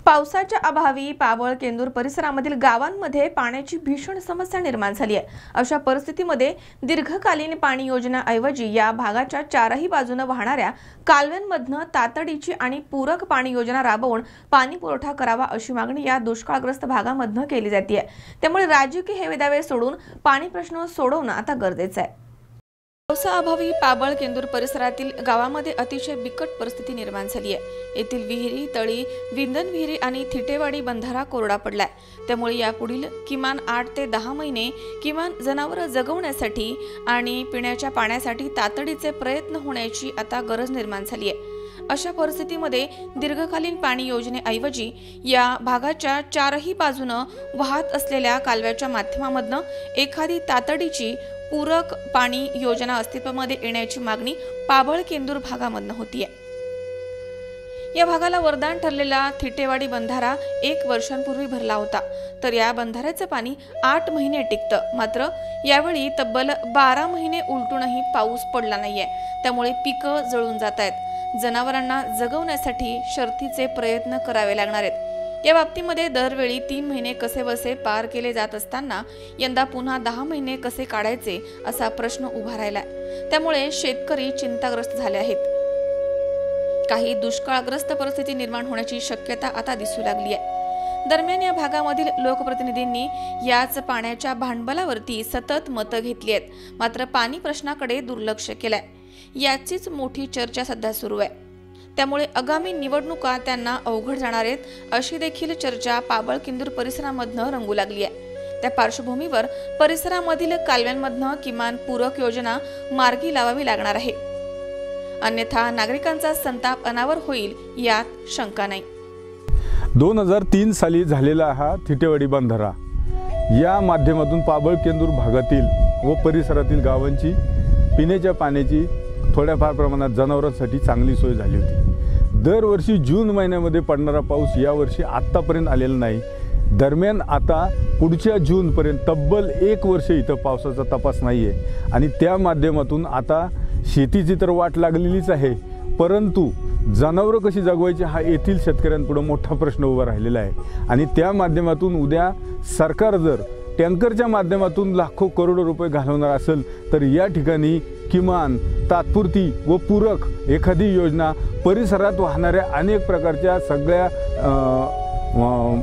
पावसाच्या अभावी पावळ केंदूर परिसरामधील गावांमध्ये पाण्याची भीषण समस्या निर्माण झाली आहे। अशा परिस्थितीमध्ये दीर्घकालीन पाणी योजनाऐवजी या भागाच्या चारही बाजूने वाहणाऱ्या कालव्यांमधून तातडीची आणि पूरक पाणी योजना राबवून पाणी पुरवठा करावा अशी मागणी या दुष्काळग्रस्त भागामधून केली जाते। त्यामुळे राजकीय हेवेदावे सोडून पाणी प्रश्न सोडवणं आता गरजेचं आहे। पावसाअभावी पाबळ केंदूर परिसरातील गावामध्ये अतिशय बिकट परिस्थिती निर्माण झाली आहे। येथील विहिरी, तळी, विंधन विहिरी आणि थिटेवाडी बंधारा कोरडा पडलाय। त्यामुळे यापुढील किमान 8 ते 10 महिने किमान जनावरं जगवण्यासाठी आणि पिण्याच्या पाण्यासाठी तातडीचे प्रयत्न होण्याची आता गरज निर्माण झाली आहे। अशा परिस्थितीमध्ये दीर्घकालीन पाणी योजनेऐवजी या भागाच्या चारही बाजूने वाहत असलेल्या कालव्याच्या माध्यमामधून एखादी तातडीची पूरक पाणी योजना अस्तित्वामध्ये येण्याची मागणी पाबळ केंदूर भागामधून होतीये। या भागाला वरदान ठरलेला थिटेवाडी बंधारा 1 वर्षांपूर्वी भरला होता, तर या बंधाऱ्याचे पाणी 8 महिने टिकतं। मात्र यावेळी तब्बल 12 महिने उलटूनही पाऊस पडला नाहीये। त्यामुळे पिकं जळून जात आहेत। जनावरांना जगवण्यासाठी शर्थीचे प्रयत्न करावे लागणार आहेत। या बाबतीमध्ये दरवेळी 3 महिने कसेबसे पार केले जात असताना यंदा पुन्हा 10 महिने कसे काढायचे असा प्रश्न उभा राहिलाय। त्यामुळे शेतकरी चिंताग्रस्त झाले आहेत। काही दुष्काळग्रस्त परिस्थिती निर्माण होण्याची शक्यता आता दिसू लागली आहे। दरम्यान या भागामधील लोकप्रतिनिधींनी याच पाण्याच्या भांडवलावरती सतत मतं घेतली आहेत, मात्र पाणी प्रश्नाकडे दुर्लक्ष केलंय। याचीच मोठी चर्चा सध्या सुरू आहे। त्यामुळे आगामी निवडणुका त्यांना अवघड जाणार आहेत अशी देखील चर्चा पाबळ केंदूर परिसरामधनं रंगू लागली आहे। त्या पार्श्वभूमीवर परिसरामधील कालव्यांमधनं किमान पूरक योजना मार्गी लावावी लागणार आहे, अन्यथा नागरिकांचा संताप अनावर होईल यात शंका नाही। 2003 साली झालेला हा थिटेवाडी बंधारा या माध्यमातून पाबळ केंदूर भागातील व परिसरातील गावांची पिण्याच्या पाण्याची थोड्याफार प्रमाणात जनावरांसाठी चांगली सोय झाली होती। दरवर्षी जून महिन्यामध्ये पडणारा पाऊस यावर्षी आत्तापर्यंत आलेला नाही। दरम्यान आता पुढच्या जूनपर्यंत तब्बल 1 वर्ष इथं पावसाचा तपास नाही आहे आणि त्या माध्यमातून आता शेतीची तर वाट लागलेलीच आहे, परंतु जनावरं कशी जगवायची हा येथील शेतकऱ्यांपुढे मोठा प्रश्न उभा राहिलेला आहे। आणि त्या माध्यमातून उद्या सरकार जर टँकरच्या माध्यमातून लाखो करोडो रुपये घालवणार असेल तर या ठिकाणी किमान तात्पुरती व पूरक एखादी योजना परिसरात वाहणाऱ्या अनेक प्रकारच्या सगळ्या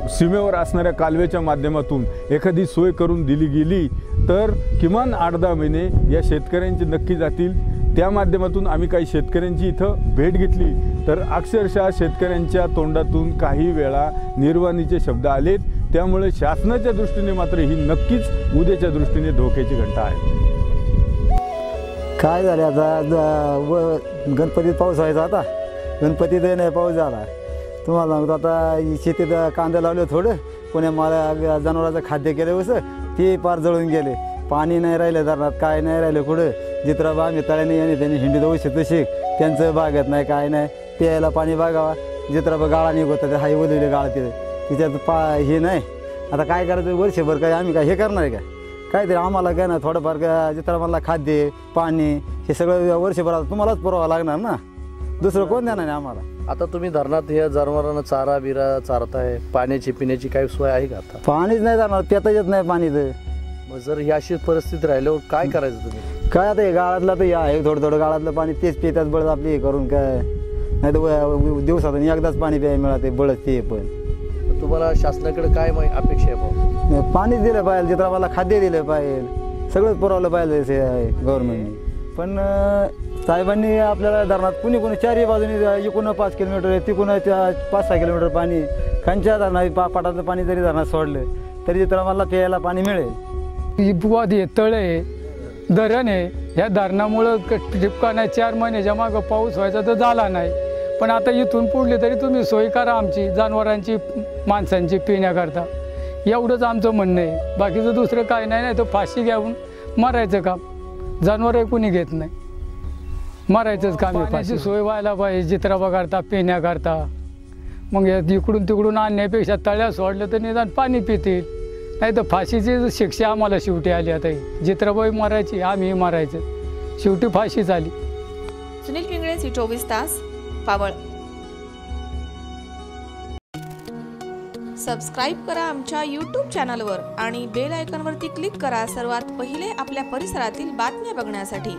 सीमेवर असणाऱ्या कालव्याच्या माध्यमातून एखादी सोय करून दिली गेली तर किमान 8-10 महिने या शेतकऱ्यांचे नक्की जातील। त्या माध्यमातून आम्ही काही शेतकऱ्यांची इथं भेट घेतली तर अक्षरशः शेतकऱ्यांच्या तोंडातून काही वेळा निर्वाणीचे शब्द आलेत। त्यामुळे शासनाच्या दृष्टीने मात्र ही नक्कीच उद्याच्या दृष्टीने धोक्याची घंटा आहे। काय झाले आता गणपतीत पाऊस व्हायचा, आता गणपतीत नाही पाऊस झाला। तुम्हाला सांगतो आता शेतीत कांदे लावले थोडं, कोण्या मला जनावरांचं खाद्य केलं असं ते पार जळून गेले। पाणी नाही राहिलं धरणात, काय नाही राहिलं कुठं। जित्राबा आम्ही तळ्याने याने त्यांनी हिंडी देऊ शकतो शिक, त्यांचं बागत नाही काय नाही। प्यायला पाणी बागावा, जित्राबा गाळा निघत ते हाय वदिले गाळा तिच्यात हे नाही। आता काय करायचं वर्षभर, काय आम्ही काय हे करणार आहे का? काहीतरी आम्हाला काय ना थोडंफार जित्राबाला खाद्य पाणी हे सगळं वर्षभरात तुम्हालाच पुरवावं लागणार ना, दुसरं कोण देणार नाही आम्हाला। आता तुम्ही धरणात हे जनावरांना चारा बिरा चारताय, पाण्याची पिण्याची काही सोय आहे का? आता पाणीच नाही जाणार, पिता येत नाही पाणी। तर मग जर ही अशी परिस्थिती राहिल्यावर काय करायचं तुम्ही? काय आता हे गाळातलं तर आहे थोडं गाळातलं पाणी तेच पितात बळत आपली हे करून, काय नाही तर दिवसातून एकदाच पाणी प्यायला मिळते बळत ते। पण तुम्हाला शासनाकडे काय अपेक्षा आहे? पाणीच दिलं पाहिजे, चित्राबाला खाद्य दिलं पाहिजे, सगळंच पुरवलं पाहिजे गव्हर्नमेंटने। पण साहेबांनी आपल्याला धरणात कुणी चारही बाजूने इकडून 5 किलोमीटर आहे, तिकडून 5-6 किलोमीटर पाणी खांच्या धरणात पाटातलं पाणी जरी धरणात सोडलं तरी चित्राबाला प्यायला पाणी मिळेल। बुवादी तळे धरण आहे, ह्या धरणामुळं टिपका नाही। 4 महिन्याच्या मागं पाऊस व्हायचा तर झाला नाही, पण आता इथून पुढली तरी तुम्ही सोय करा आमची जनावरांची माणसांची पिण्याकरता, एवढंच आमचं म्हणणं आहे। बाकीचं दुसरं काय नाही, नाही तर फाशी घ्यावून मरायचं काम, जनावरं कोणी घेत नाही, मरायचंच काम आहे। पाण्याची सोय व्हायला पाहिजे जित्राबा करता पिण्याकरता। मग इकडून तिकडून आणण्यापेक्षा तळ्या सोडलं तर निदान पाणी पितील, नाही तर फाशीची शिक्षा आम्हाला शेवटी आली। आता जित्राबाई मरायची, आम्ही मरायचं, शेवटी फाशीच आली। सुनील पिंगळे, 24 तास, पाबळ। सबस्क्राईब करा आमच्या यूट्यूब चॅनलवर आणि बेल आयकॉनवरती क्लिक करा सर्वात पहिले आपल्या परिसरातील बातम्या बघण्यासाठी।